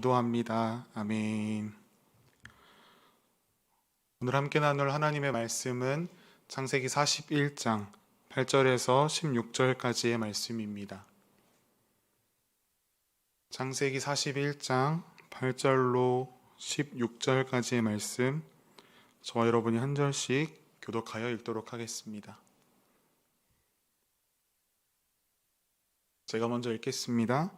기도합니다. 아멘. 오늘 함께 나눌 하나님의 말씀은 창세기 41장 8절에서 16절까지의 말씀입니다. 창세기 41장 8절로 16절까지의 말씀, 저와 여러분이 한 절씩 교독하여 읽도록 하겠습니다. 제가 먼저 읽겠습니다.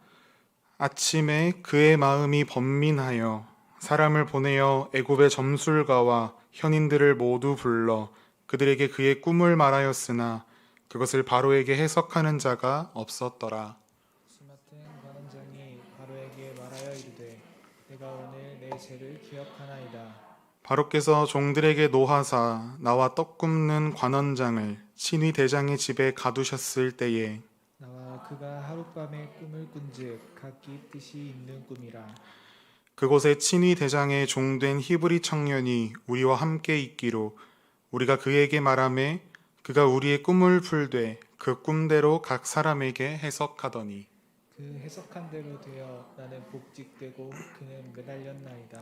아침에 그의 마음이 번민하여 사람을 보내어 애굽의 점술가와 현인들을 모두 불러 그들에게 그의 꿈을 말하였으나 그것을 바로에게 해석하는 자가 없었더라. 수 맡은 관원장이 바로에게 말하여 이르되 내가 오늘 내 죄를 기억하나이다. 바로께서 종들에게 노하사 나와 떡 굽는 관원장을 친위 대장의 집에 가두셨을 때에 나와 그가 하룻밤에 꿈을 꾼즉 각기 뜻이 있는 꿈이라. 그곳에 친위 대장의 종된 히브리 청년이 우리와 함께 있기로 우리가 그에게 말하매 그가 우리의 꿈을 풀되 그 꿈대로 각 사람에게 해석하더니 그 해석한 대로 되어 나는 복직되고 그는 매달렸나이다.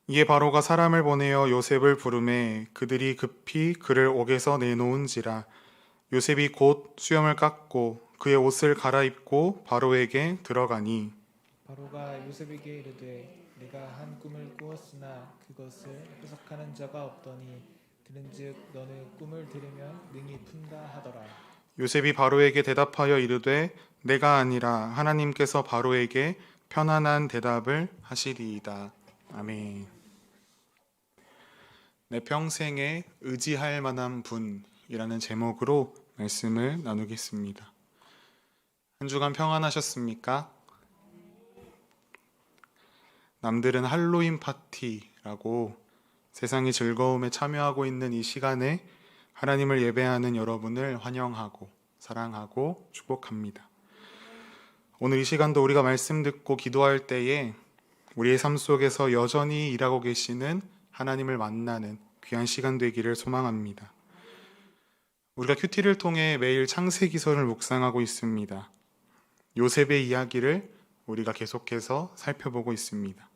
이에 바로가 사람을 보내어 요셉을 부르매 그들이 급히 그를 옥에서 내놓은지라. 요셉이 곧 수염을 깎고 그의 옷을 갈아입고 바로에게 들어가니 바로가 요셉에게 이르되 내가 한 꿈을 꾸었으나 그것을 해석하는 자가 없더니 들은즉 너는 꿈을 들으면 능히 푼다 하더라. 요셉이 바로에게 대답하여 이르되 내가 아니라 하나님께서 바로에게 편안한 대답을 하시리이다. 아멘. 내 평생에 의지할 만한 분이라는 제목으로 말씀을 나누겠습니다. 한 주간 평안하셨습니까? 남들은 할로윈 파티라고 세상의 즐거움에 참여하고 있는 이 시간에 하나님을 예배하는 여러분을 환영하고 사랑하고 축복합니다. 오늘 이 시간도 우리가 말씀 듣고 기도할 때에 우리의 삶 속에서 여전히 일하고 계시는 하나님을 만나는 귀한 시간 되기를 소망합니다. 우리가 큐티를 통해 매일 창세기서를 묵상하고 있습니다. 요셉의 이야기를 우리가 계속해서 살펴보고 있습니다.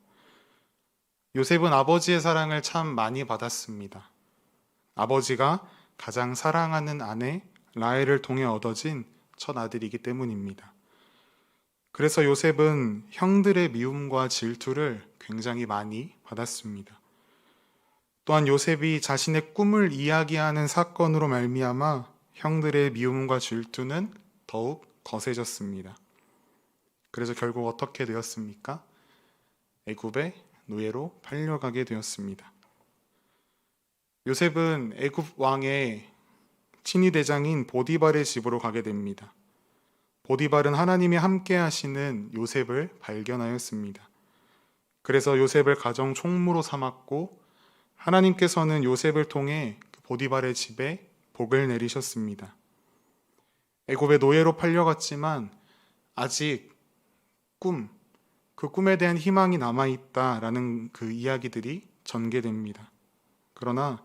요셉은 아버지의 사랑을 참 많이 받았습니다. 아버지가 가장 사랑하는 아내 라헬을 통해 얻어진 첫 아들이기 때문입니다. 그래서 요셉은 형들의 미움과 질투를 굉장히 많이 받았습니다. 또한 요셉이 자신의 꿈을 이야기하는 사건으로 말미암아 형들의 미움과 질투는 더욱 거세졌습니다. 그래서 결국 어떻게 되었습니까? 애굽의 노예로 팔려가게 되었습니다. 요셉은 애굽 왕의 친위 대장인 보디발의 집으로 가게 됩니다. 보디발은 하나님이 함께 하시는 요셉을 발견하였습니다. 그래서 요셉을 가정 총무로 삼았고 하나님께서는 요셉을 통해 보디발의 집에 복을 내리셨습니다. 애굽의 노예로 팔려갔지만 아직 그 꿈에 대한 희망이 남아있다라는 그 이야기들이 전개됩니다. 그러나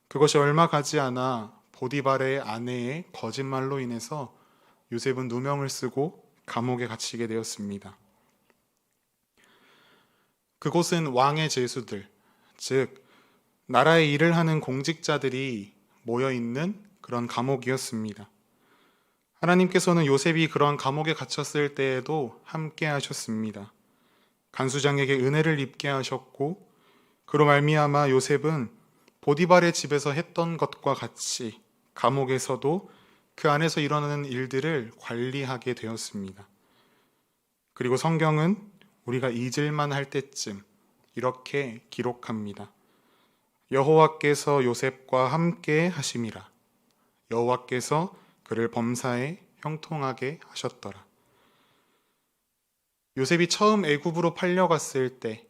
그것이 얼마 가지 않아 보디발의 아내의 거짓말로 인해서 요셉은 누명을 쓰고 감옥에 갇히게 되었습니다. 그곳은 왕의 제수들, 즉 나라의 일을 하는 공직자들이 모여있는 그런 감옥이었습니다. 하나님께서는 요셉이 그런 감옥에 갇혔을 때에도 함께 하셨습니다. 간수장에게 은혜를 입게 하셨고 그로 말미암아 요셉은 보디발의 집에서 했던 것과 같이 감옥에서도 그 안에서 일어나는 일들을 관리하게 되었습니다. 그리고 성경은 우리가 잊을만 할 때쯤 이렇게 기록합니다. 여호와께서 요셉과 함께 하심이라. 여호와께서 그를 범사에 형통하게 하셨더라. 요셉이 처음 애굽으로 팔려갔을 때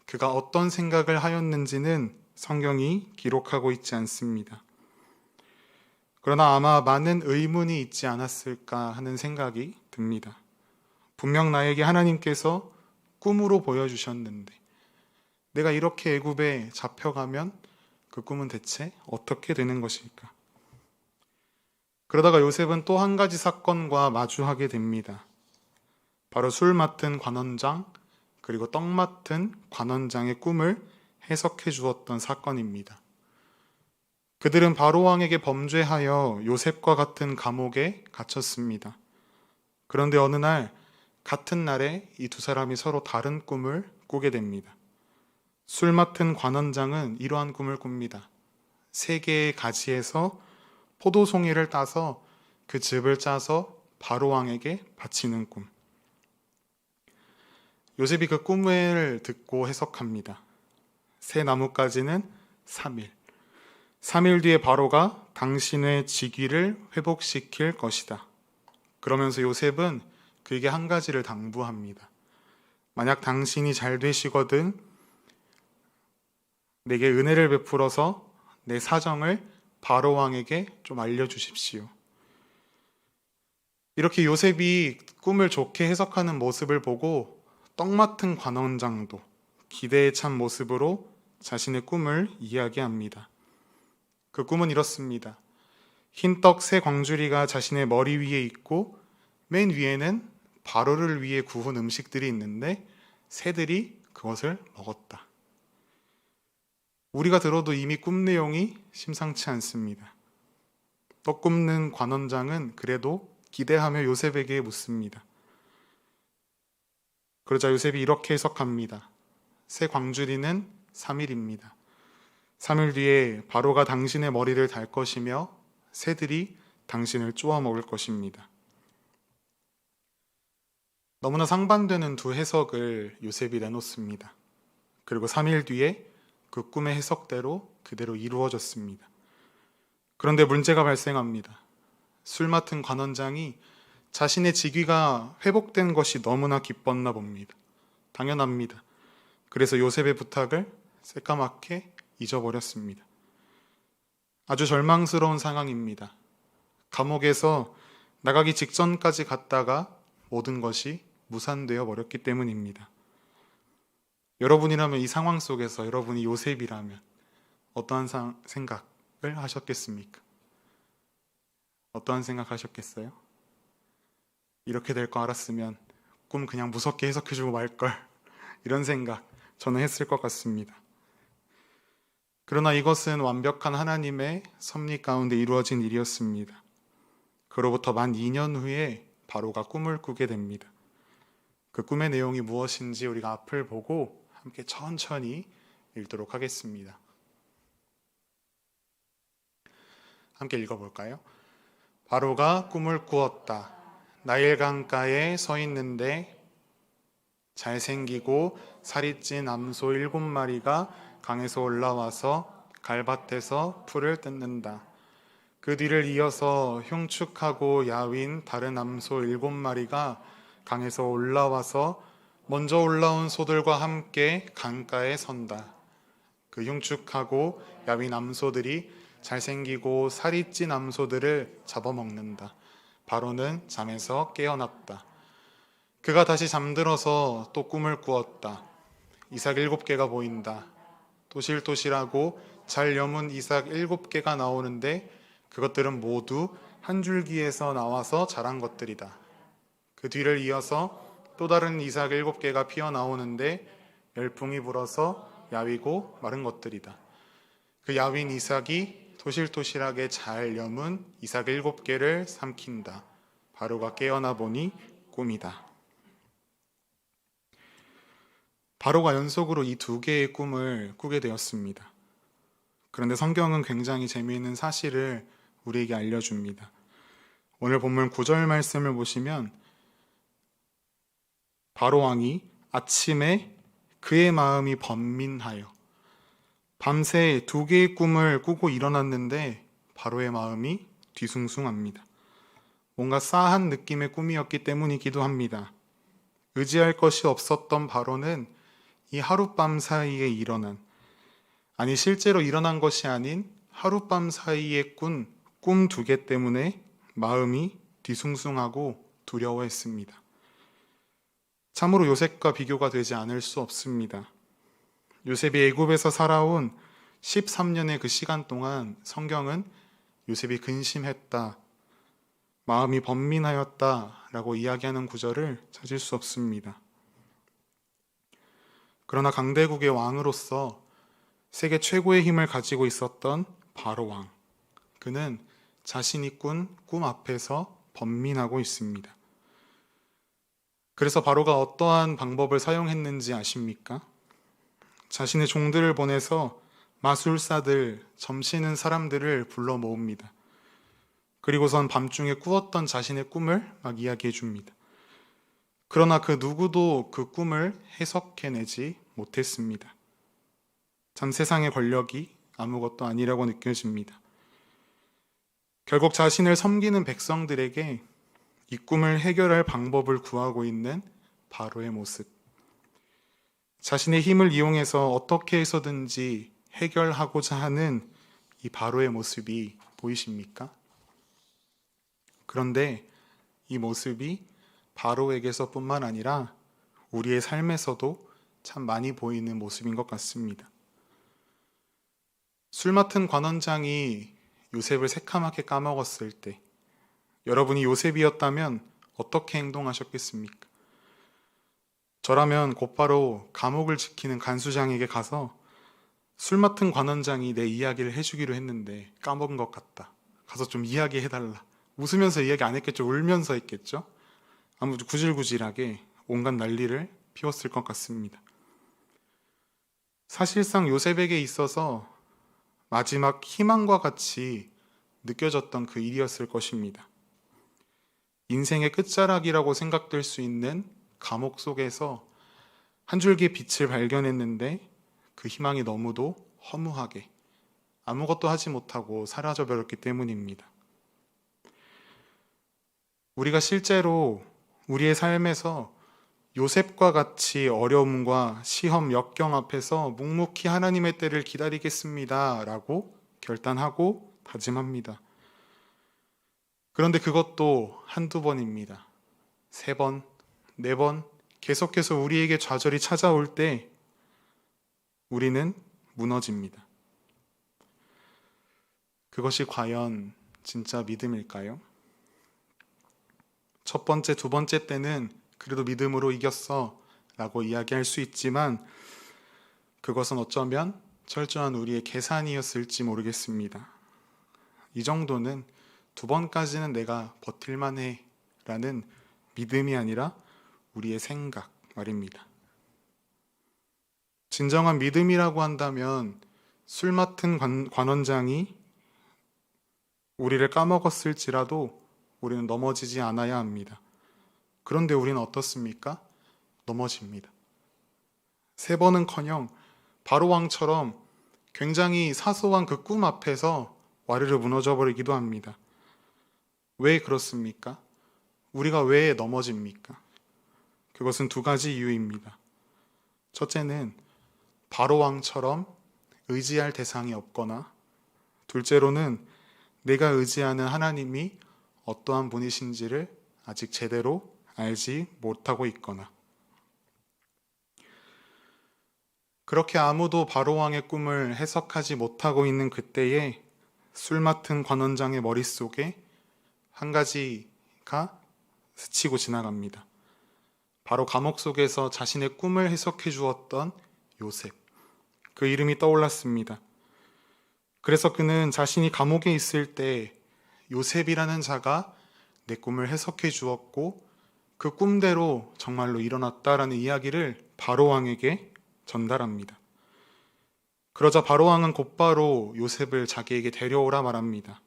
그가 어떤 생각을 하였는지는 성경이 기록하고 있지 않습니다. 그러나 아마 많은 의문이 있지 않았을까 하는 생각이 듭니다. 분명 나에게 하나님께서 꿈으로 보여주셨는데 내가 이렇게 애굽에 잡혀가면 그 꿈은 대체 어떻게 되는 것일까? 그러다가 요셉은 또 한 가지 사건과 마주하게 됩니다. 바로 술 맡은 관원장 그리고 떡 맡은 관원장의 꿈을 해석해 주었던 사건입니다. 그들은 바로 왕에게 범죄하여 요셉과 같은 감옥에 갇혔습니다. 그런데 어느 날, 같은 날에 이 두 사람이 서로 다른 꿈을 꾸게 됩니다. 술 맡은 관원장은 이러한 꿈을 꿉니다. 3개의 가지에서 포도송이를 따서 그 즙을 짜서 바로 왕에게 바치는 꿈. 요셉이 그 꿈을 듣고 해석합니다. 새 나뭇가지는 3일. 3일 뒤에 바로가 당신의 직위를 회복시킬 것이다. 그러면서 요셉은 그에게 한 가지를 당부합니다. 만약 당신이 잘 되시거든 내게 은혜를 베풀어서 내 사정을 바로 왕에게 좀 알려주십시오. 이렇게 요셉이 꿈을 좋게 해석하는 모습을 보고 떡 맡은 관원장도 기대에 찬 모습으로 자신의 꿈을 이야기합니다. 그 꿈은 이렇습니다. 흰떡 3광주리가 자신의 머리 위에 있고 맨 위에는 바로를 위해 구운 음식들이 있는데 새들이 그것을 먹었다. 우리가 들어도 이미 꿈 내용이 심상치 않습니다. 떡 굽는 관원장은 그래도 기대하며 요셉에게 묻습니다. 그러자 요셉이 이렇게 해석합니다. 3광주리는 3일입니다. 3일 뒤에 바로가 당신의 머리를 달 것이며 새들이 당신을 쪼아 먹을 것입니다. 너무나 상반되는 두 해석을 요셉이 내놓습니다. 그리고 3일 뒤에 그 꿈의 해석대로 그대로 이루어졌습니다. 그런데 문제가 발생합니다. 술 맡은 관원장이 자신의 직위가 회복된 것이 너무나 기뻤나 봅니다. 당연합니다. 그래서 요셉의 부탁을 새까맣게 잊어버렸습니다. 아주 절망스러운 상황입니다. 감옥에서 나가기 직전까지 갔다가 모든 것이 무산되어 버렸기 때문입니다. 여러분이라면 이 상황 속에서 여러분이 요셉이라면 어떠한 생각을 하셨겠습니까? 어떠한 생각 하셨겠어요? 이렇게 될 거 알았으면 꿈 그냥 무섭게 해석해주고 말걸, 이런 생각 저는 했을 것 같습니다. 그러나 이것은 완벽한 하나님의 섭리 가운데 이루어진 일이었습니다. 그로부터 만 2년 후에 바로가 꿈을 꾸게 됩니다. 그 꿈의 내용이 무엇인지 우리가 앞을 보고 함께 천천히 읽도록 하겠습니다. 함께 읽어볼까요? 바로가 꿈을 꾸었다. 나일 강가에 서 있는데 잘생기고 살이 찐 암소 7마리가 강에서 올라와서 갈밭에서 풀을 뜯는다. 그 뒤를 이어서 흉측하고 야윈 다른 암소 7마리가 강에서 올라와서 먼저 올라온 소들과 함께 강가에 선다. 그 흉측하고 야윈 암소들이 잘생기고 살이 찐 암소들을 잡아먹는다. 바로는 잠에서 깨어났다. 그가 다시 잠들어서 또 꿈을 꾸었다. 이삭 7개가 보인다. 토실토실하고 잘 여문 이삭 7개가 나오는데 그것들은 모두 한 줄기에서 나와서 자란 것들이다. 그 뒤를 이어서 또 다른 이삭 7개가 피어나오는데 열풍이 불어서 야위고 마른 것들이다. 그 야윈 이삭이 토실토실하게 잘 여문 이삭 7개를 삼킨다. 바로가 깨어나 보니 꿈이다. 바로가 연속으로 이 2개의 꿈을 꾸게 되었습니다. 그런데 성경은 굉장히 재미있는 사실을 우리에게 알려줍니다. 오늘 본문 9절 말씀을 보시면 바로 왕이 아침에 그의 마음이 번민하여, 밤새 2개의 꿈을 꾸고 일어났는데 바로의 마음이 뒤숭숭합니다. 뭔가 싸한 느낌의 꿈이었기 때문이기도 합니다. 의지할 것이 없었던 바로는 이 하룻밤 사이에 일어난, 아니 실제로 일어난 것이 아닌 하룻밤 사이에 꾼 꿈 2개 때문에 마음이 뒤숭숭하고 두려워했습니다. 참으로 요셉과 비교가 되지 않을 수 없습니다. 요셉이 애굽에서 살아온 13년의 그 시간 동안 성경은 요셉이 근심했다, 마음이 번민하였다 라고 이야기하는 구절을 찾을 수 없습니다. 그러나 강대국의 왕으로서 세계 최고의 힘을 가지고 있었던 바로 왕. 그는 자신이 꾼 꿈 앞에서 번민하고 있습니다. 그래서 바로가 어떠한 방법을 사용했는지 아십니까? 자신의 종들을 보내서 마술사들, 점치는 사람들을 불러 모읍니다. 그리고선 밤중에 꾸었던 자신의 꿈을 막 이야기해 줍니다. 그러나 그 누구도 그 꿈을 해석해내지 못했습니다. 참 세상의 권력이 아무것도 아니라고 느껴집니다. 결국 자신을 섬기는 백성들에게 이 꿈을 해결할 방법을 구하고 있는 바로의 모습. 자신의 힘을 이용해서 어떻게 해서든지 해결하고자 하는 이 바로의 모습이 보이십니까? 그런데 이 모습이 바로에게서뿐만 아니라 우리의 삶에서도 참 많이 보이는 모습인 것 같습니다. 술 맡은 관원장이 요셉을 새카맣게 까먹었을 때 여러분이 요셉이었다면 어떻게 행동하셨겠습니까? 저라면 곧바로 감옥을 지키는 간수장에게 가서 술 맡은 관원장이 내 이야기를 해주기로 했는데 까먹은 것 같다. 가서 좀 이야기해달라. 웃으면서 이야기 안 했겠죠. 울면서 했겠죠. 아무튼 구질구질하게 온갖 난리를 피웠을 것 같습니다. 사실상 요셉에게 있어서 마지막 희망과 같이 느껴졌던 그 일이었을 것입니다. 인생의 끝자락이라고 생각될 수 있는 감옥 속에서 한 줄기 빛을 발견했는데 그 희망이 너무도 허무하게 아무것도 하지 못하고 사라져 버렸기 때문입니다. 우리가 실제로 우리의 삶에서 요셉과 같이 어려움과 시험, 역경 앞에서 묵묵히 하나님의 때를 기다리겠습니다 라고 결단하고 다짐합니다. 그런데 그것도 한두 번입니다. 3번, 4번 계속해서 우리에게 좌절이 찾아올 때 우리는 무너집니다. 그것이 과연 진짜 믿음일까요? 첫 번째, 두 번째 때는 그래도 믿음으로 이겼어 라고 이야기할 수 있지만 그것은 어쩌면 철저한 우리의 계산이었을지 모르겠습니다. 이 정도는 2번까지는 내가 버틸만 해 라는 믿음이 아니라 우리의 생각 말입니다. 진정한 믿음이라고 한다면 술 맡은 관원장이 우리를 까먹었을지라도 우리는 넘어지지 않아야 합니다. 그런데 우리는 어떻습니까? 넘어집니다. 3번은커녕 바로왕처럼 굉장히 사소한 그 꿈 앞에서 와르르 무너져 버리기도 합니다. 왜 그렇습니까? 우리가 왜 넘어집니까? 그것은 2가지 이유입니다. 첫째는 바로왕처럼 의지할 대상이 없거나, 둘째로는 내가 의지하는 하나님이 어떠한 분이신지를 아직 제대로 알지 못하고 있거나. 그렇게 아무도 바로왕의 꿈을 해석하지 못하고 있는 그때에 술 맡은 관원장의 머릿속에 한 가지가 스치고 지나갑니다. 바로 감옥 속에서 자신의 꿈을 해석해 주었던 요셉. 그 이름이 떠올랐습니다. 그래서 그는 자신이 감옥에 있을 때 요셉이라는 자가 내 꿈을 해석해 주었고 그 꿈대로 정말로 일어났다라는 이야기를 바로왕에게 전달합니다. 그러자 바로왕은 곧바로 요셉을 자기에게 데려오라 말합니다.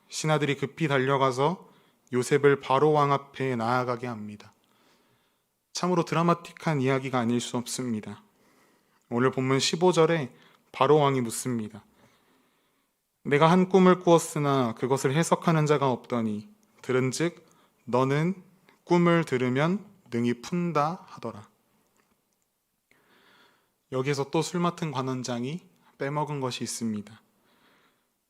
신하들이 급히 달려가서 요셉을 바로왕 앞에 나아가게 합니다. 참으로 드라마틱한 이야기가 아닐 수 없습니다. 오늘 본문 15절에 바로왕이 묻습니다. 내가 한 꿈을 꾸었으나 그것을 해석하는 자가 없더니 들은즉 너는 꿈을 들으면 능히 푼다 하더라. 여기에서 또 술 맡은 관원장이 빼먹은 것이 있습니다.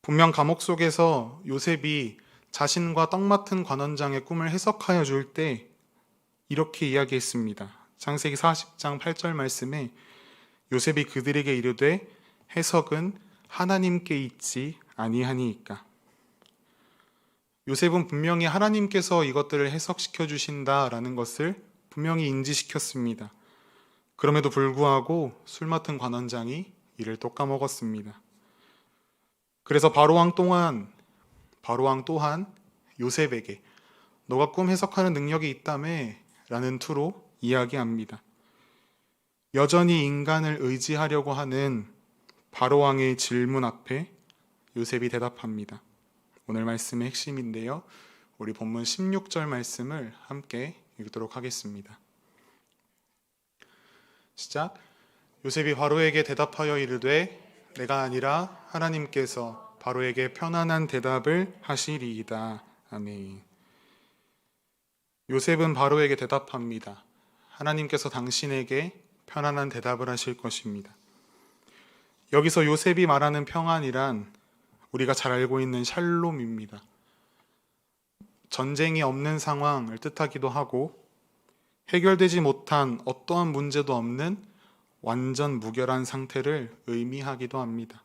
분명 감옥 속에서 요셉이 자신과 떡 맡은 관원장의 꿈을 해석하여 줄 때 이렇게 이야기했습니다. 창세기 40장 8절 말씀에 요셉이 그들에게 이르되 해석은 하나님께 있지 아니하니이까. 요셉은 분명히 하나님께서 이것들을 해석시켜 주신다라는 것을 분명히 인지시켰습니다. 그럼에도 불구하고 술 맡은 관원장이 이를 또 까먹었습니다. 그래서 바로왕 또한 요셉에게 너가 꿈 해석하는 능력이 있다며 라는 투로 이야기합니다. 여전히 인간을 의지하려고 하는 바로왕의 질문 앞에 요셉이 대답합니다. 오늘 말씀의 핵심인데요. 우리 본문 16절 말씀을 함께 읽도록 하겠습니다. 시작. 요셉이 바로에게 대답하여 이르되 내가 아니라 하나님께서 바로에게 편안한 대답을 하시리이다. 아멘. 요셉은 바로에게 대답합니다. 하나님께서 당신에게 편안한 대답을 하실 것입니다. 여기서 요셉이 말하는 평안이란 우리가 잘 알고 있는 샬롬입니다. 전쟁이 없는 상황을 뜻하기도 하고 해결되지 못한 어떠한 문제도 없는 완전 무결한 상태를 의미하기도 합니다.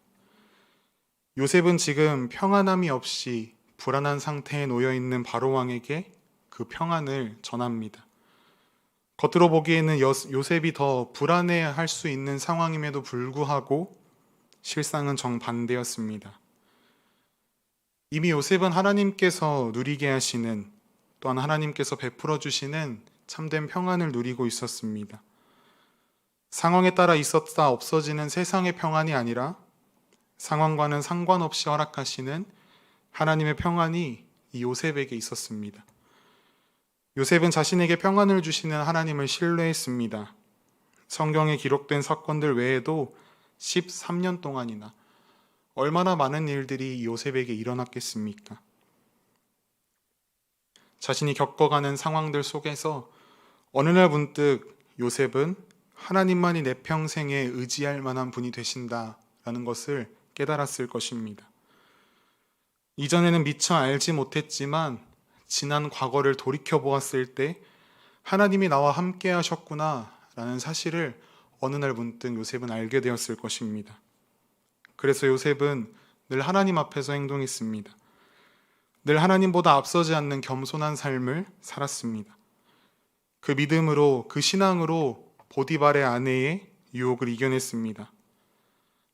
요셉은 지금 평안함이 없이 불안한 상태에 놓여 있는 바로왕에게 그 평안을 전합니다. 겉으로 보기에는 요셉이 더 불안해할 수 있는 상황임에도 불구하고 실상은 정반대였습니다. 이미 요셉은 하나님께서 누리게 하시는 또한 하나님께서 베풀어 주시는 참된 평안을 누리고 있었습니다. 상황에 따라 있었다 없어지는 세상의 평안이 아니라 상황과는 상관없이 허락하시는 하나님의 평안이 이 요셉에게 있었습니다. 요셉은 자신에게 평안을 주시는 하나님을 신뢰했습니다. 성경에 기록된 사건들 외에도 13년 동안이나 얼마나 많은 일들이 요셉에게 일어났겠습니까? 자신이 겪어가는 상황들 속에서 어느 날 문득 요셉은 하나님만이 내 평생에 의지할 만한 분이 되신다라는 것을 깨달았을 것입니다. 이전에는 미처 알지 못했지만 지난 과거를 돌이켜 보았을 때 하나님이 나와 함께 하셨구나 라는 사실을 어느 날 문득 요셉은 알게 되었을 것입니다. 그래서 요셉은 늘 하나님 앞에서 행동했습니다. 늘 하나님보다 앞서지 않는 겸손한 삶을 살았습니다. 그 믿음으로, 그 신앙으로 보디발의 아내의 유혹을 이겨냈습니다.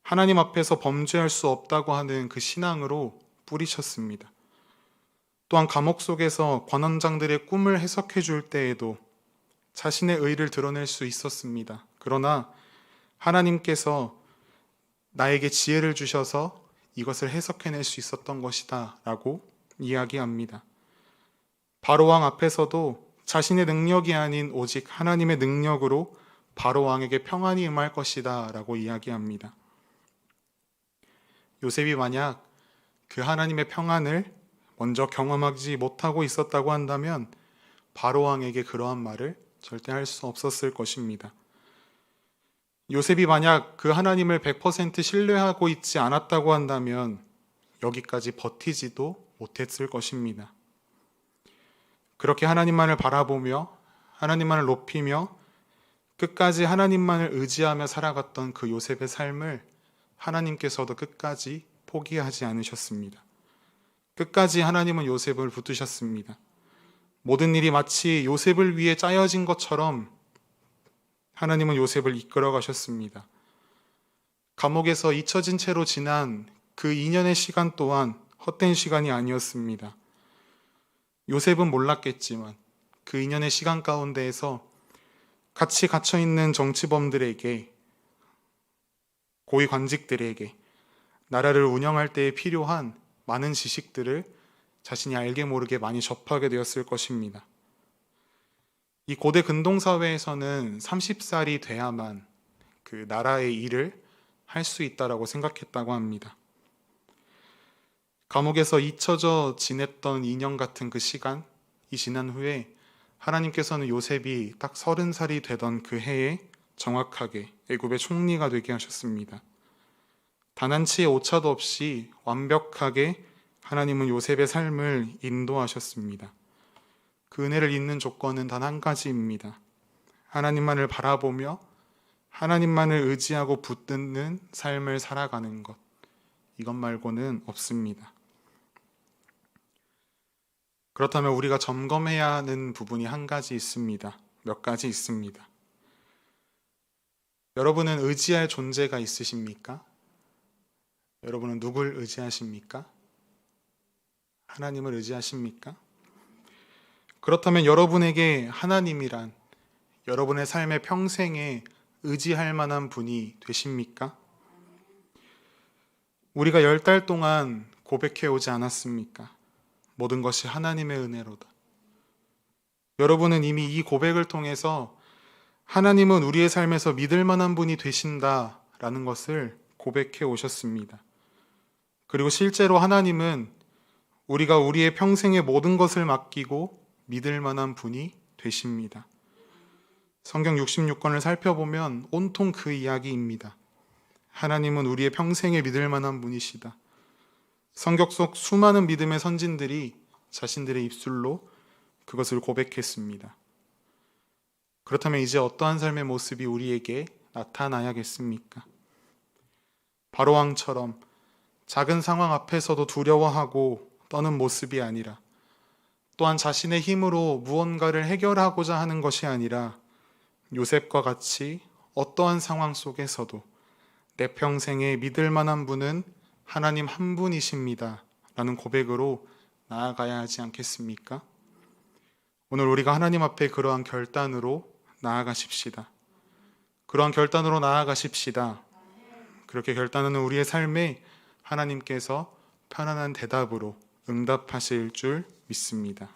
하나님 앞에서 범죄할 수 없다고 하는 그 신앙으로 뿌리쳤습니다. 또한 감옥 속에서 관원장들의 꿈을 해석해 줄 때에도 자신의 의를 드러낼 수 있었습니다. 그러나 하나님께서 나에게 지혜를 주셔서 이것을 해석해낼 수 있었던 것이다 라고 이야기합니다. 바로왕 앞에서도 자신의 능력이 아닌 오직 하나님의 능력으로 바로왕에게 평안이 임할 것이다 라고 이야기합니다. 요셉이 만약 그 하나님의 평안을 먼저 경험하지 못하고 있었다고 한다면 바로왕에게 그러한 말을 절대 할 수 없었을 것입니다. 요셉이 만약 그 하나님을 100% 신뢰하고 있지 않았다고 한다면 여기까지 버티지도 못했을 것입니다. 그렇게 하나님만을 바라보며 하나님만을 높이며 끝까지 하나님만을 의지하며 살아갔던 그 요셉의 삶을 하나님께서도 끝까지 포기하지 않으셨습니다. 끝까지 하나님은 요셉을 붙드셨습니다. 모든 일이 마치 요셉을 위해 짜여진 것처럼 하나님은 요셉을 이끌어 가셨습니다. 감옥에서 잊혀진 채로 지난 그 2년의 시간 또한 헛된 시간이 아니었습니다. 요셉은 몰랐겠지만 그 2년의 시간 가운데에서 같이 갇혀있는 정치범들에게, 고위 관직들에게 나라를 운영할 때에 필요한 많은 지식들을 자신이 알게 모르게 많이 접하게 되었을 것입니다. 이 고대 근동사회에서는 30살이 돼야만 그 나라의 일을 할 수 있다라고 생각했다고 합니다. 감옥에서 잊혀져 지냈던 2년 같은 그 시간이 지난 후에 하나님께서는 요셉이 딱 30살이 되던 그 해에 정확하게 애굽의 총리가 되게 하셨습니다. 단 한 치의 오차도 없이 완벽하게 하나님은 요셉의 삶을 인도하셨습니다. 그 은혜를 잇는 조건은 단 한 가지입니다. 하나님만을 바라보며 하나님만을 의지하고 붙드는 삶을 살아가는 것. 이것 말고는 없습니다. 그렇다면 우리가 점검해야 하는 부분이 한 가지 있습니다. 몇 가지 있습니다. 여러분은 의지할 존재가 있으십니까? 여러분은 누굴 의지하십니까? 하나님을 의지하십니까? 그렇다면 여러분에게 하나님이란 여러분의 삶의 평생에 의지할 만한 분이 되십니까? 우리가 10달 동안 고백해 오지 않았습니까? 모든 것이 하나님의 은혜로다. 여러분은 이미 이 고백을 통해서 하나님은 우리의 삶에서 믿을 만한 분이 되신다라는 것을 고백해 오셨습니다. 그리고 실제로 하나님은 우리가 우리의 평생의 모든 것을 맡기고 믿을 만한 분이 되십니다. 성경 66권을 살펴보면 온통 그 이야기입니다. 하나님은 우리의 평생에 믿을 만한 분이시다. 성경 속 수많은 믿음의 선진들이 자신들의 입술로 그것을 고백했습니다. 그렇다면 이제 어떠한 삶의 모습이 우리에게 나타나야겠습니까? 바로왕처럼 작은 상황 앞에서도 두려워하고 떠는 모습이 아니라, 또한 자신의 힘으로 무언가를 해결하고자 하는 것이 아니라 요셉과 같이 어떠한 상황 속에서도 내 평생에 믿을 만한 분은 하나님 한 분이십니다 라는 고백으로 나아가야 하지 않겠습니까? 오늘 우리가 하나님 앞에 그러한 결단으로 나아가십시다. 그러한 결단으로 나아가십시다. 그렇게 결단하는 우리의 삶에 하나님께서 편안한 대답으로 응답하실 줄 믿습니다.